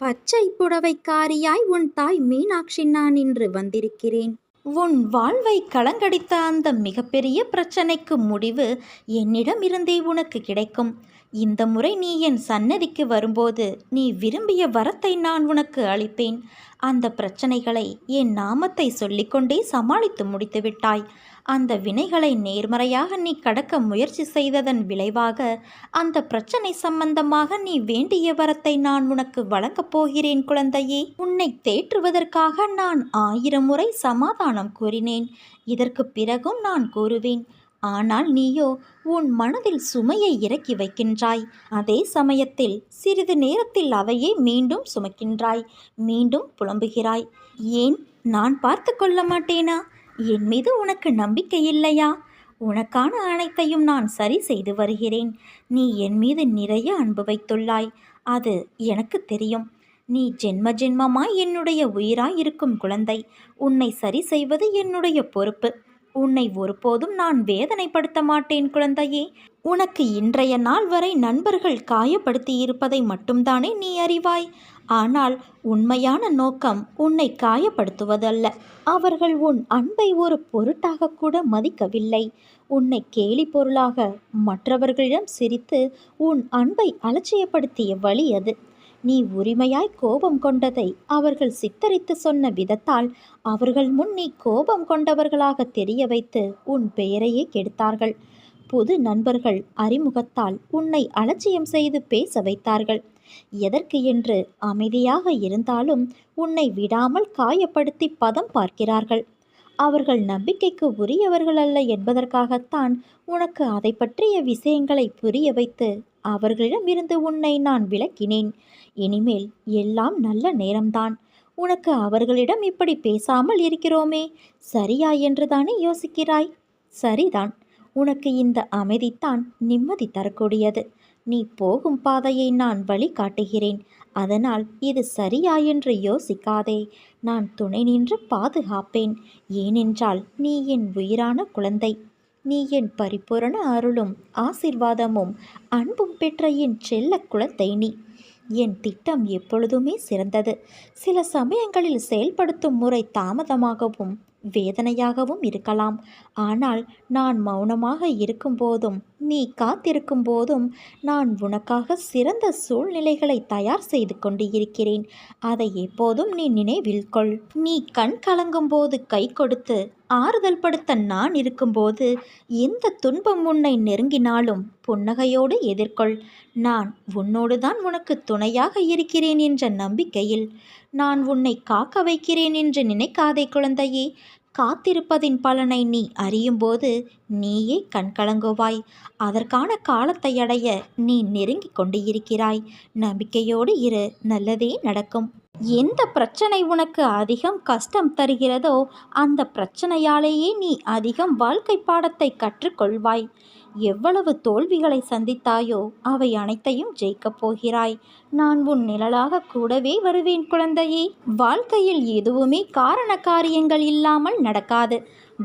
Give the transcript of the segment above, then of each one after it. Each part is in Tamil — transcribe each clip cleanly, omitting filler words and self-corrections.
பச்சை புடவைக்காரியாய் உன் தாய் மீனாட்சி நான் இன்று வந்திருக்கிறேன். உன் வாழ்வை கலங்கடித்த அந்த மிகப்பெரிய பிரச்சனைக்கு முடிவு என்னிடமிருந்தே உனக்கு கிடைக்கும். இந்த முறை நீ என் சன்னதிக்கு வரும்போது நீ விரும்பிய வரத்தை நான் உனக்கு அளிப்பேன். அந்த பிரச்சனைகளை என் நாமத்தை சொல்லிக்கொண்டே சமாளித்து முடித்து விட்டாய். அந்த வினைகளை நேர்மறையாக நீ கடக்க முயற்சி செய்ததன் விளைவாக அந்த பிரச்சனை சம்பந்தமாக நீ வேண்டிய வரத்தை நான் உனக்கு வழங்கப் போகிறேன் குழந்தையே. உன்னை தேற்றுவதற்காக நான் 1000 முறை சமாதானம் கூறினேன். இதற்கு பிறகும் நான் கூறுவேன். ஆனால் நீயோ உன் மனதில் சுமையை இறக்கி வைக்கின்றாய். அதே சமயத்தில் சிறிது நேரத்தில் அதையே மீண்டும் சுமக்கின்றாய். மீண்டும் புலம்புகிறாய். ஏன், நான் பார்த்து கொள்ள மாட்டேனா? என் மீது உனக்கு நம்பிக்கை இல்லையா? உனக்கான அனைத்தையும் நான் சரி செய்து வருகிறேன். நீ என் மீது நிறைய அன்பு வைத்துள்ளாய். அது எனக்கு தெரியும். நீ ஜென்ம ஜென்மமாய் என்னுடைய உயிராய் இருக்கும் குழந்தை. உன்னை சரி செய்வது என்னுடைய பொறுப்பு. உன்னை ஒருபோதும் நான் வேதனைப்படுத்த மாட்டேன் குழந்தையே. உனக்கு இன்றைய நாள் வரை நண்பர்கள் காயப்படுத்தியிருப்பதை மட்டும்தானே நீ அறிவாய். ஆனால் உண்மையான நோக்கம் உன்னை காயப்படுத்துவதல்ல. அவர்கள் உன் அன்பை ஒரு பொருட்டாக கூட மதிக்கவில்லை. உன்னை கேலி பொருளாக மற்றவர்களிடம் சிரித்து உன் அன்பை அலட்சியப்படுத்திய வழி அது. நீ உரிமையாய் கோபம் கொண்டதை அவர்கள் சித்தரித்து சொன்ன விதத்தால் அவர்கள் முன் நீ கோபம் கொண்டவர்களாக தெரிய வைத்து உன் பெயரையே கெடுத்தார்கள். புது நண்பர்கள் அறிமுகத்தால் உன்னை அலட்சியம் செய்து பேச வைத்தார்கள். எதற்கு என்று அமைதியாக இருந்தாலும் உன்னை விடாமல் காயப்படுத்தி பதம் பார்க்கிறார்கள். அவர்கள் நம்பிக்கைக்கு உரியவர்கள் அல்ல என்பதற்காகத்தான் உனக்கு அதை பற்றிய விஷயங்களை புரிய வைத்து அவர்களிடமிருந்து உன்னை நான் விலக்கினேன். இனிமேல் எல்லாம் நல்ல நேரம்தான். உனக்கு அவர்களிடம் இப்படி பேசாமல் இருக்கிறோமே சரியா என்றுதானே யோசிக்கிறாய்? சரிதான். உனக்கு இந்த அமைதித்தான் நிம்மதி தரக்கூடியது. நீ போகும் பாதையை நான் வழி காட்டுகிறேன். அதனால் இது சரியா என்று யோசிக்காதே. நான் துணை நின்று பாதுகாப்பேன். ஏனென்றால் நீ என் உயிரான குழந்தை. நீ என் பரிபூரண அருளும் ஆசிர்வாதமும் அன்பும் பெற்ற என் செல்ல குழந்தை நீ. என் திட்டம் எப்பொழுதுமே சிறந்தது. சில சமயங்களில் செயல்படுத்தும் முறை தாமதமாகவும் வேதனையாகவும் இருக்கலாம். ஆனால் நான் மௌனமாக இருக்கும்போதும் நீ காத்திருக்கும் போதும் நான் உனக்காக சிறந்த சூழ்நிலைகளை தயார் செய்து கொண்டு இருக்கிறேன். அதை எப்போதும் நீ நினைவில் கொள். நீ கண் கலங்கும் போது கை கொடுத்து ஆறுதல் படுத்த நான் இருக்கும்போது எந்த துன்பம் உன்னை நெருங்கினாலும் புன்னகையோடு எதிர்கொள். நான் உன்னோடு தான் உனக்கு துணையாக இருக்கிறேன் என்ற நம்பிக்கையில் நான் உன்னை காக்க வைக்கிறேன் என்று நினைக்காதே குழந்தையே. காத்திருப்பதின் பலனை நீ அறியும்போது நீயே கண்கலங்குவாய். அதற்கான காலத்தை அடைய நீ நெருங்கி கொண்டு இருக்கிறாய். நம்பிக்கையோடு இரு, நல்லதே நடக்கும். எந்த பிரச்சனை உனக்கு அதிகம் கஷ்டம் தருகிறதோ அந்த பிரச்சனையாலேயே நீ அதிகம் வாழ்க்கை பாடத்தை கற்றுக்கொள்வாய். எவ்வளவு தோல்விகளை சந்தித்தாயோ அவை அனைத்தையும் ஜெயிக்கப் போகிறாய். நான் உன் நிழலாக கூடவே வருவேன் குழந்தையே. வாழ்க்கையில் எதுவுமே காரண காரியங்கள் இல்லாமல் நடக்காது.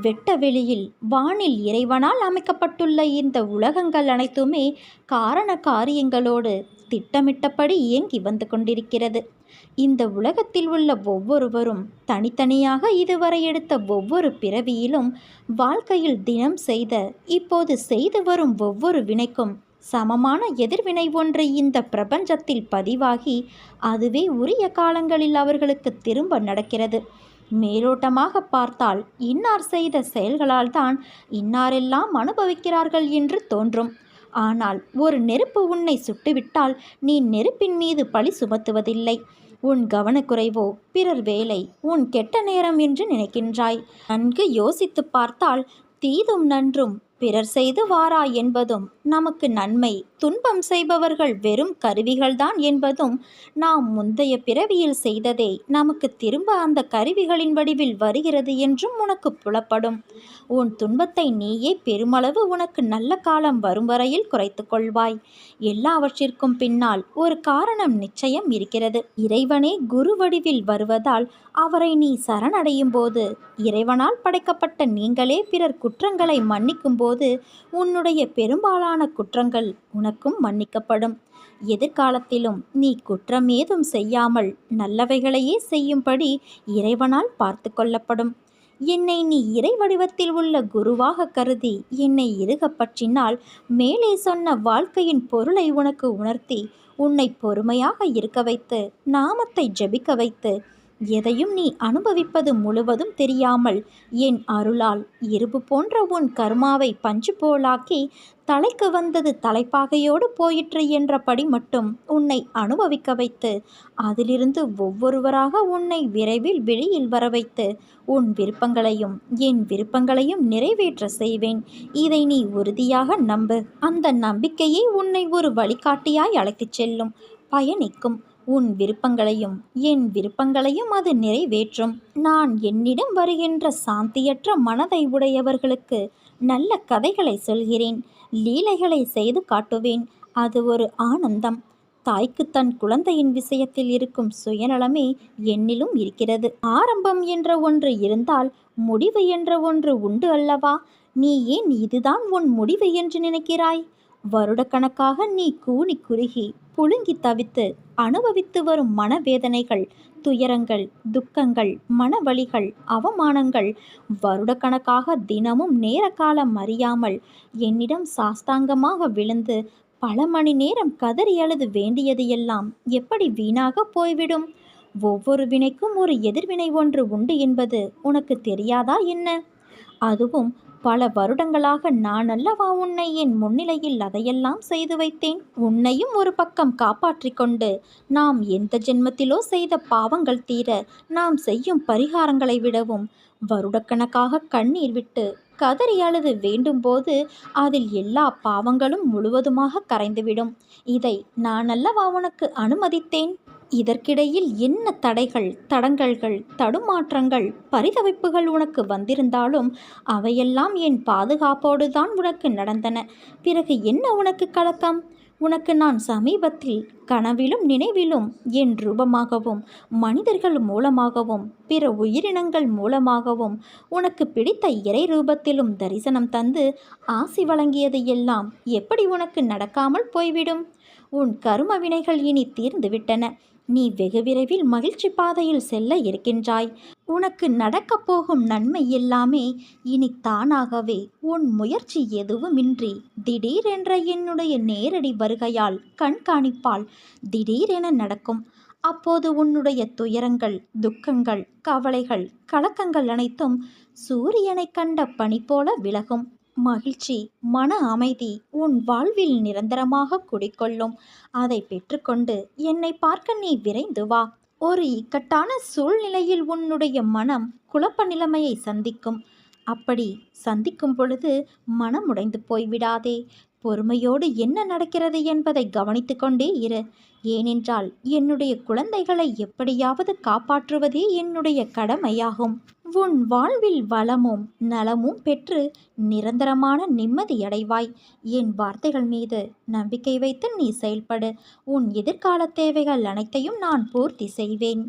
வெட்ட வெளியில் வானில் இறைவனால் அமைக்கப்பட்டுள்ள இந்த உலகங்கள் அனைத்துமே காரண காரியங்களோடு திட்டமிட்டபடி இயங்கி வந்து கொண்டிருக்கிறது. இந்த உலகத்தில் உள்ள ஒவ்வொருவரும் தனித்தனியாக இதுவரை எடுத்த ஒவ்வொரு பிறவியிலும் வாழ்க்கையில் தினம் செய்த இப்போது செய்து வரும் ஒவ்வொரு வினைக்கும் சமமான எதிர்வினை ஒன்று இந்த பிரபஞ்சத்தில் பதிவாகி அதுவே உரிய காலங்களில் அவர்களுக்கு திரும்ப நடக்கிறது. மேலோட்டமாக பார்த்தால் இன்னார் செய்த செயல்களால் தான் இன்னாரெல்லாம் அனுபவிக்கிறார்கள் என்று தோன்றும். ஆனால் ஒரு நெருப்பு உன்னை சுட்டுவிட்டால் நீ நெருப்பின் மீது பழி சுமத்துவதில்லை. உன் கவனக்குறைவோ பிறர் வேலை உன் கெட்ட நேரம் என்று நினைக்கின்றாய். நன்கு யோசித்து பார்த்தால் தீதும் நன்றும் பிறர் செய்து வாரா என்பதும் நமக்கு நன்மை துன்பம் செய்பவர்கள் வெறும் கருவிகள்தான் என்பதும் நாம் முந்தைய பிறவியில் செய்ததே நமக்கு திரும்ப அந்த கருவிகளின் வடிவில் வருகிறது என்றும் உனக்கு புலப்படும். உன் துன்பத்தை நீயே பெருமளவு உனக்கு நல்ல காலம் வரும் வரையில் குறைத்து கொள்வாய். எல்லாவற்றிற்கும் பின்னால் ஒரு காரணம் நிச்சயம் இருக்கிறது. இறைவனே குரு வடிவில் வருவதால் அவரை நீ சரணடையும் போது இறைவனால் படைக்கப்பட்ட நீங்களே பிறர் குற்றங்களை மன்னிக்கும் போது உன்னுடைய பெரும்பாலான குற்றங்கள் உனக்கும் மன்னிக்கப்படும். எதிர்காலத்திலும் நீ குற்றம் ஏதும் செய்யாமல் நல்லவைகளையே செய்யும்படி இறைவனால் பார்த்து கொள்ளப்படும். என்னை நீ இறை வடிவத்தில் உள்ள குருவாக கருதி என்னை இறுகப் பற்றினால் மேலே சொன்ன வாழ்க்கையின் பொருளை உனக்கு உணர்த்தி உன்னை பொறுமையாக இருக்க வைத்து நாமத்தை ஜெபிக்க வைத்து எதையும் நீ அனுபவிப்பது முழுவதும் தெரியாமல் என் அருளால் இரும்பு போன்ற உன் கர்மாவை பஞ்சு போலாக்கி தலைக்கு வந்தது தலைப்பாகையோடு போயிற்று என்றபடி மட்டும் உன்னை அனுபவிக்க வைத்து அதிலிருந்து ஒவ்வொருவராக உன்னை விரைவில் வெளியில் வர வைத்து உன் விருப்பங்களையும் என் விருப்பங்களையும் நிறைவேற்ற செய்வேன். இதை நீ உறுதியாக நம்பு. அந்த நம்பிக்கையை உன்னை ஒரு வழிகாட்டியாய் அழைத்துச் செல்லும், பயணிக்கும். உன் விருப்பங்களையும் என் விருப்பங்களையும் அது நிறைவேற்றும். நான் என்னிடம் வருகின்ற சாந்தியற்ற மனதை உடையவர்களுக்கு நல்ல கதைகளை சொல்கிறேன், லீலைகளை செய்து காட்டுவேன். அது ஒரு ஆனந்தம். தாய்க்கு தன் குழந்தையின் விஷயத்தில் இருக்கும் சுயநலமே என்னிலும் இருக்கிறது. ஆரம்பம் என்ற ஒன்று இருந்தால் முடிவு என்ற ஒன்று உண்டு அல்லவா? நீ ஏன் இதுதான் உன் முடிவு என்று நினைக்கிறாய்? வருடக்கணக்காக நீ கூனி குறுகி புழுங்கி தவித்து அனுபவித்து வரும் மனவேதனைகள், துயரங்கள், துக்கங்கள், மனவலிகள், அவமானங்கள், வருடக்கணக்காக தினமும் நேர காலம் அறியாமல் என்னிடம் சாஸ்தாங்கமாக விழுந்து பல மணி நேரம் கதறி அழுது வேண்டியது எல்லாம் எப்படி வீணாக போய்விடும்? ஒவ்வொரு வினைக்கும் ஒரு எதிர்வினை ஒன்று உண்டு என்பது உனக்கு தெரியாதா என்ன? அதுவும் பல வருடங்களாக நான் அல்லவா உன்னை என் முன்னிலையில் அதையெல்லாம் செய்து வைத்தேன். உன்னையும் ஒரு பக்கம் காப்பாற்றி கொண்டு நாம் எந்த ஜென்மத்திலோ செய்த பாவங்கள் தீர நாம் செய்யும் பரிகாரங்களை விடவும் வருடக்கணக்காக கண்ணீர் விட்டு கதறி அழுது வேண்டும் போது அதில் எல்லா பாவங்களும் முழுவதுமாக கரைந்துவிடும். இதை நான் அல்லவா உனக்கு அனுமதித்தேன். இதற்கிடையில் என்ன தடைகள், தடங்கல்கள், தடுமாற்றங்கள், பரிதவிப்புகள் உனக்கு வந்திருந்தாலும் அவையெல்லாம் என் பாதுகாப்போடுதான் உனக்கு நடந்தன. பிறகு என்ன உனக்கு கலக்கம்? உனக்கு நான் சமீபத்தில் கனவிலும் நினைவிலும் என் ரூபமாகவும் மனிதர்கள் மூலமாகவும் பிற உயிரினங்கள் மூலமாகவும் உனக்கு பிடித்த இறை ரூபத்திலும் தரிசனம் தந்து ஆசி வழங்கியது எல்லாம் எப்படி உனக்கு நடக்காமல் போய்விடும்? உன் கரும வினைகள் இனி தீர்ந்துவிட்டன. நீ வெகு விரைவில் மகிழ்ச்சி பாதையில் செல்ல இருக்கின்றாய். உனக்கு நடக்கப் போகும் நன்மை எல்லாமே இனி தானாகவே உன் முயற்சி எதுவுமின்றி திடீரென்ற என்னுடைய நேரடி வருகையால் கண்காணிப்பால் திடீரென நடக்கும். அப்போது உன்னுடைய துயரங்கள், துக்கங்கள், கவலைகள், கலக்கங்கள் அனைத்தும் சூரியனை கண்ட பனி போல விலகும். மகிழ்ச்சி, மன அமைதி உன் வாழ்வில் நிரந்தரமாக குடிக்கொள்ளும். அதை பெற்றுக்கொண்டு என்னை பார்க்க நீ விரைந்து வா. ஒரு இக்கட்டான சூழ்நிலையில் உன்னுடைய மனம் குழப்ப நிலைமையை சந்திக்கும். அப்படி சந்திக்கும் பொழுது மனம் உடைந்து போய்விடாதே. பொறுமையோடு என்ன நடக்கிறது என்பதை கவனித்து கொண்டே இரு. ஏனென்றால் என்னுடைய குழந்தைகளை எப்படியாவது காப்பாற்றுவதே என்னுடைய கடமையாகும். உன் வாழ்வில் வளமும் நலமும் பெற்று நிரந்தரமான நிம்மதியடைவாய். என் வார்த்தைகள் மீது நம்பிக்கை வைத்து நீ செயல்படு. உன் எதிர்கால தேவைகள் அனைத்தையும் நான் பூர்த்தி செய்வேன்.